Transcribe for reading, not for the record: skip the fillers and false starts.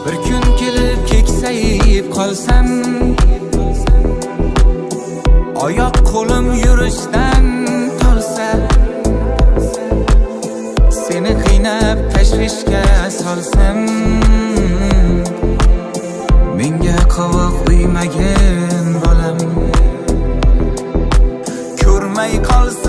Bir kun kelib keksayib qolsam, oyoq qo'lim yurishdan tolsa, seni qiynab tashvishga solsam, menga qovoq uymagin bolam, ko'rmay qolsam